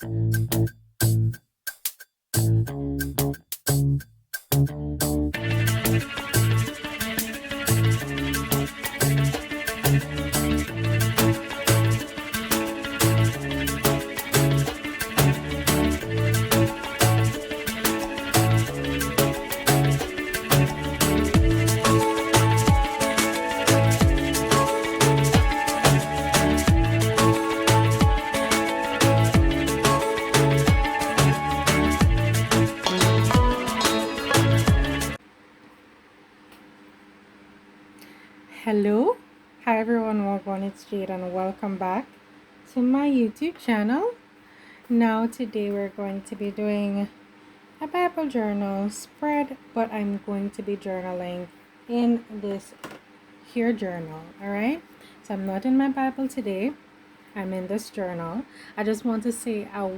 Hello, hi everyone, welcome. It's Jade and welcome back to my YouTube channel. Now today we're going to be doing a Bible journal spread, but I'm going to be journaling in this here journal. Alright, so I'm not in my Bible today, I'm in this journal. I just want to say a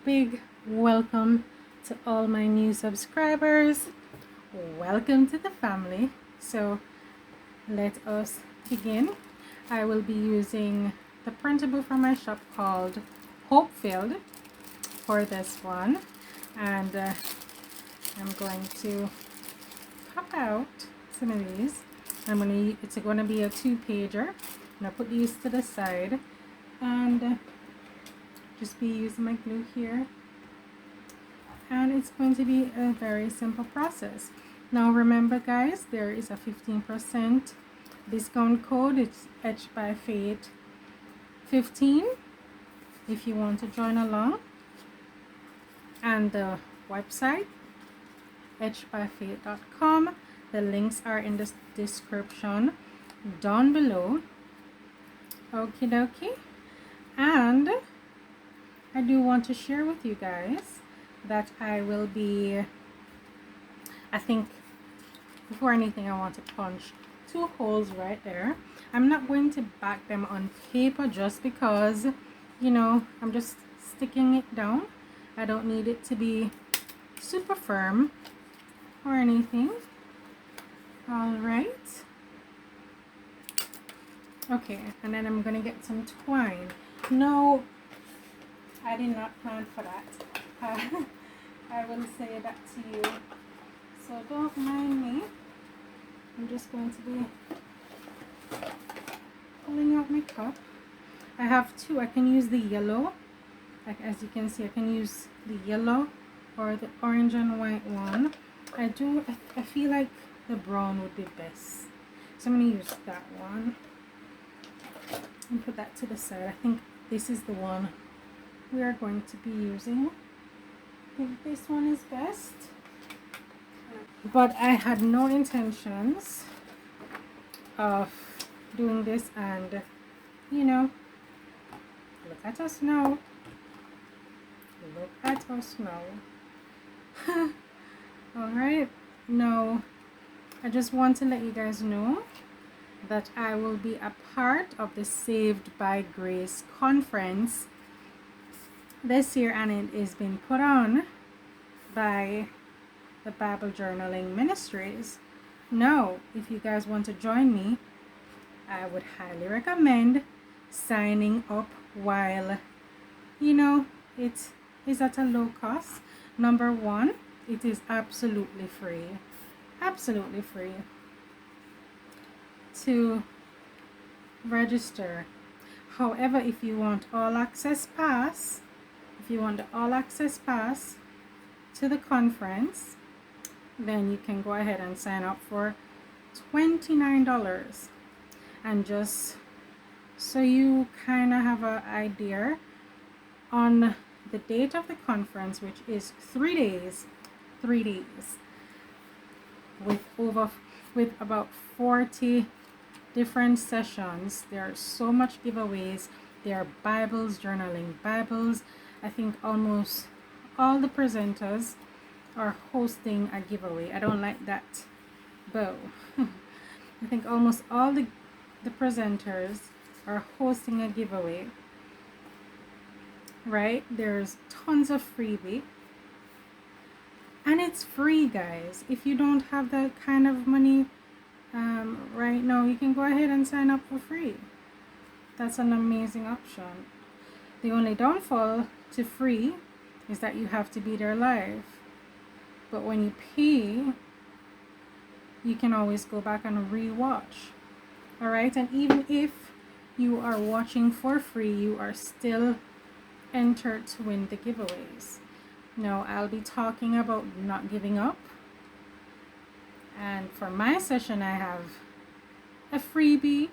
big welcome to all my new subscribers. Welcome to the family. So let us begin. I will be using the printable from my shop called Hope-Filled for this one, and I'm going to pop out some of these. It's going to be a 2-pager. I'm going to put these to the side and just be using my glue here, and it's going to be a very simple process. Now remember guys, there is a 15% discount code. It's Etched by Faith 15 if you want to join along, and the website etchedbyfaith.com. The links are in the description down below. Okie dokie. And I do want to share with you guys that I will be, I think before anything I want to punch 2 holes right there. I'm not going to back them on paper just because, you know, I'm just sticking it down. I don't need it to be super firm or anything. Alright. Okay, and then I'm gonna get some twine. No, I did not plan for that. I will say that to you, so don't mind me. I'm just going to be pulling out my cup. I have 2. I can use the yellow, like as you can see, I can use the yellow or the orange and white one. I feel like the brown would be best, so I'm going to use that one and put that to the side. I think this is the one we are going to be using. I think this one is best. But I had no intentions of doing this, and you know, look at us now. Look at us now. Alright, now I just want to let you guys know that I will be a part of the Saved by Grace conference this year, and it is being put on by the Bible Journaling Ministries. Now, if you guys want to join me, I would highly recommend signing up while, you know, it is at a low cost. Number one, it is absolutely free to register. However, if you want all access pass, to the conference, then you can go ahead and sign up for $29. And just so you kind of have an idea on the date of the conference, which is 3 days, with about 40 different sessions. There are so much giveaways. There are Bibles, journaling Bibles. I think almost all the presenters are hosting a giveaway. I don't like that bow. I think almost all the presenters are hosting a giveaway, right? There's tons of freebie, and it's free, guys. If you don't have that kind of money right now, you can go ahead and sign up for free. That's an amazing option. The only downfall to free is that you have to be there live. But when you pay, you can always go back and re-watch. Alright, and even if you are watching for free, you are still entered to win the giveaways. Now, I'll be talking about not giving up. And for my session, I have a freebie,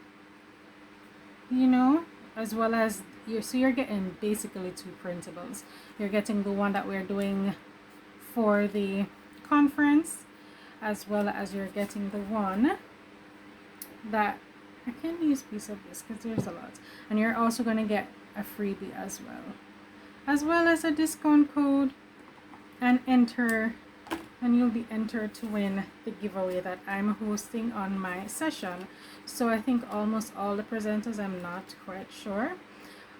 you know, as well as you're getting basically 2 printables. You're getting the one that we're doing for the conference, as well as you're getting the one that I can use a piece of this because there's a lot, and you're also going to get a freebie as well as a discount code, and you'll be entered to win the giveaway that I'm hosting on my session. So I think almost all the presenters, I'm not quite sure,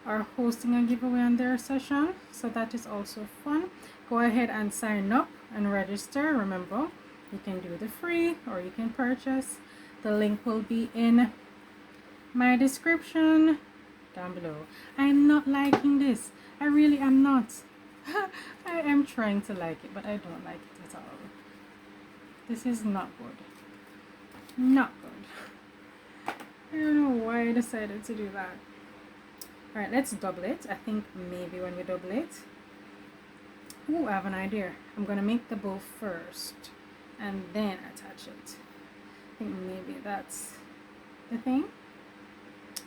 are hosting a giveaway on their session, so that is also fun. Go ahead and sign up and register. Remember, you can do the free or you can purchase. The link will be in my description down below. I'm not liking this. I really am not. I am trying to like it, but I don't like it at all. This is not good. Not good. I don't know why I decided to do that. Alright, let's double it. I think maybe when we double it. Oh, I have an idea. I'm going to make the bow first and then attach it. I think maybe that's the thing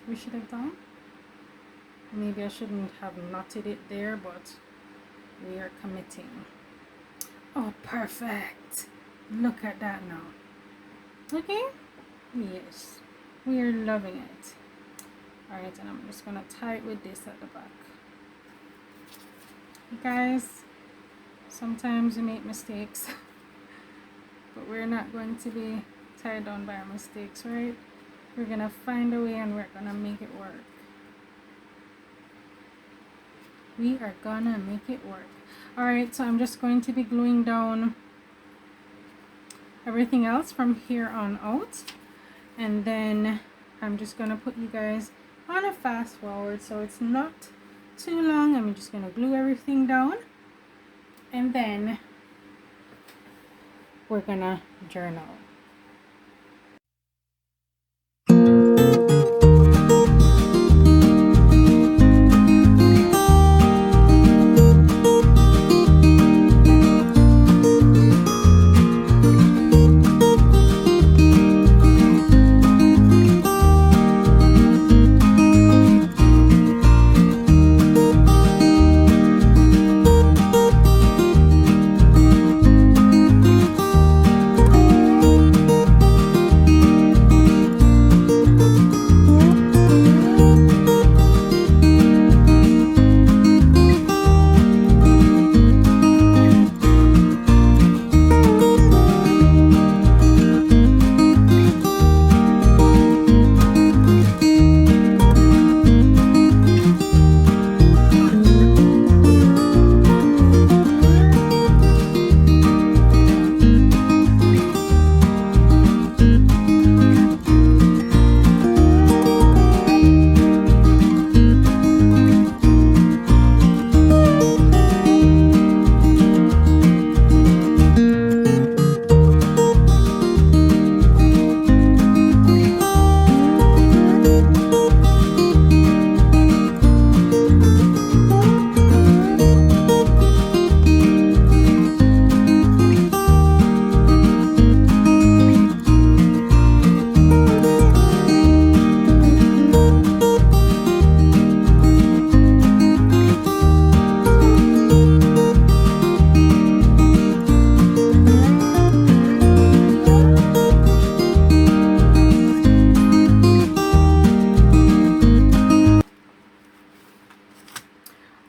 we should have done. Maybe I shouldn't have knotted it there, but we are committing. Oh, perfect. Look at that now. Okay? Yes. We are loving it. Alright, and I'm just going to tie it with this at the back. Guys, sometimes we make mistakes. But we're not going to be tied down by our mistakes, right? We're going to find a way and we're going to make it work. We are going to make it work. Alright, so I'm just going to be gluing down everything else from here on out. And then I'm just going to put you guys on a fast forward so it's not too long. I'm just going to glue everything down. And then we're going to journal.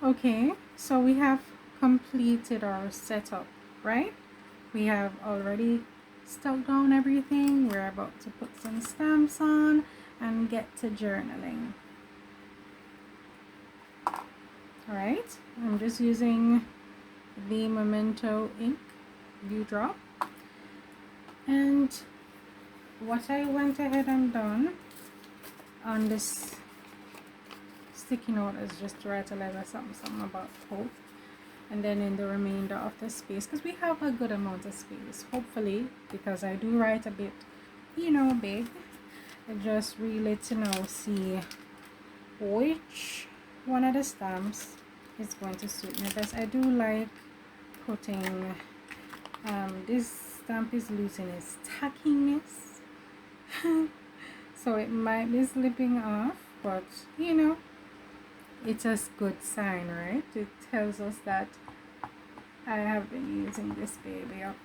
Okay, so we have completed our setup, right? We have already stuck down everything. We're about to put some stamps on and get to journaling. Alright, I'm just using the Memento ink Dewdrop. And what I went ahead and done on this sticky note is just to write a little something about hope. And then in the remainder of the space, because we have a good amount of space, hopefully, because I do write a bit, big, I just really to now see which one of the stamps is going to suit me best. I do like putting, this stamp is losing its tackiness, so it might be slipping off, but it's a good sign, right? It tells us that I have been using this baby up.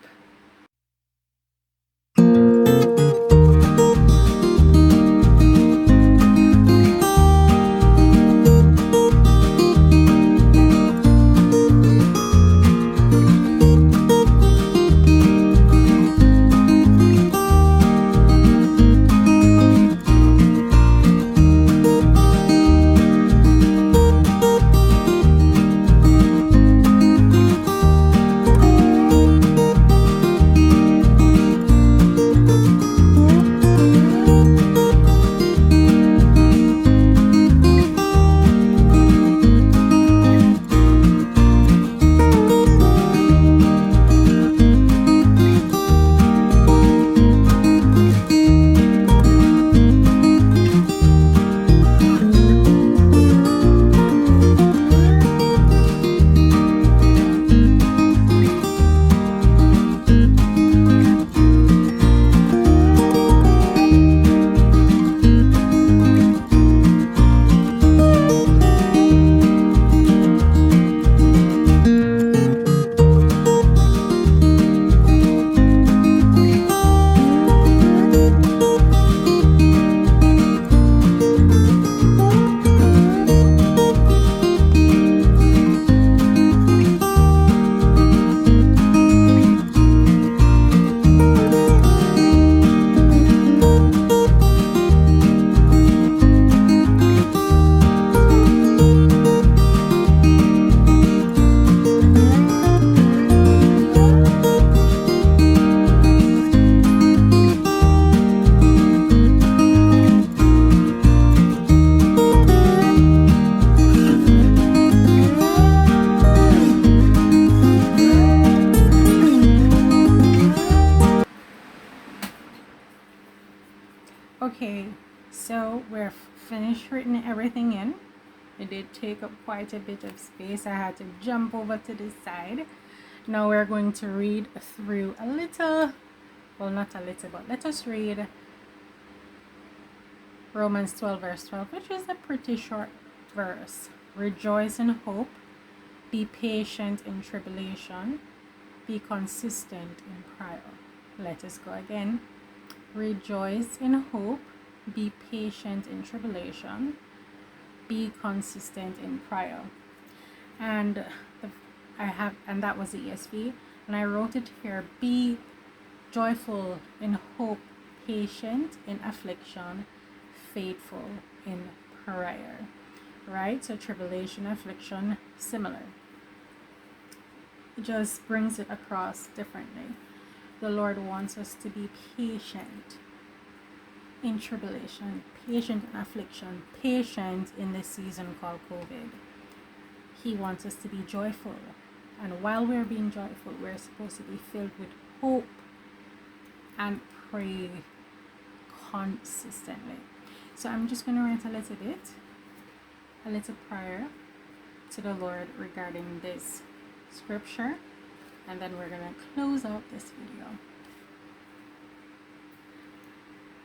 Okay, so we're finished writing everything in. It did take up quite a bit of space. I had to jump over to this side. Now we're going to read through a little, well, not a little, but let us read Romans 12 verse 12, which is a pretty short verse. Rejoice in hope, be patient in tribulation, be consistent in prayer. Let us go again. Rejoice in hope, be patient in tribulation, be consistent in prayer. And and that was the ESV, and I wrote it here: be joyful in hope, patient in affliction, faithful in prayer. Right? So tribulation, affliction, similar. It just brings it across differently. The Lord wants us to be patient in tribulation, patient in affliction, patient in this season called COVID. He wants us to be joyful. And while we're being joyful, we're supposed to be filled with hope and pray consistently. So I'm just going to write a little prayer to the Lord regarding this scripture, and then we're going to close out this video.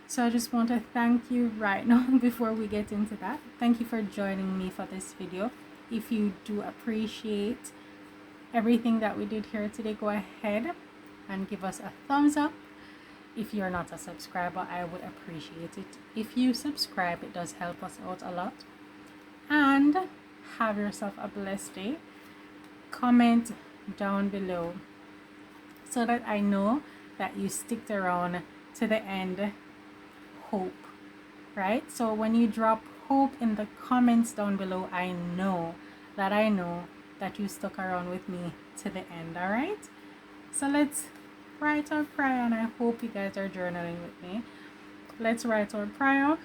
So I just want to thank you right now before we get into that. Thank you for joining me for this video. If you do appreciate everything that we did here today, go ahead and give us a thumbs up. If you're not a subscriber, I would appreciate it. If you subscribe, it does help us out a lot. And have yourself a blessed day. Comment down below so that I know that you sticked around to the end. Hope, right? So when you drop hope in the comments down below, I know that you stuck around with me to the end. All right, so let's write our prayer, and I hope you guys are journaling with me. Let's write our prayer.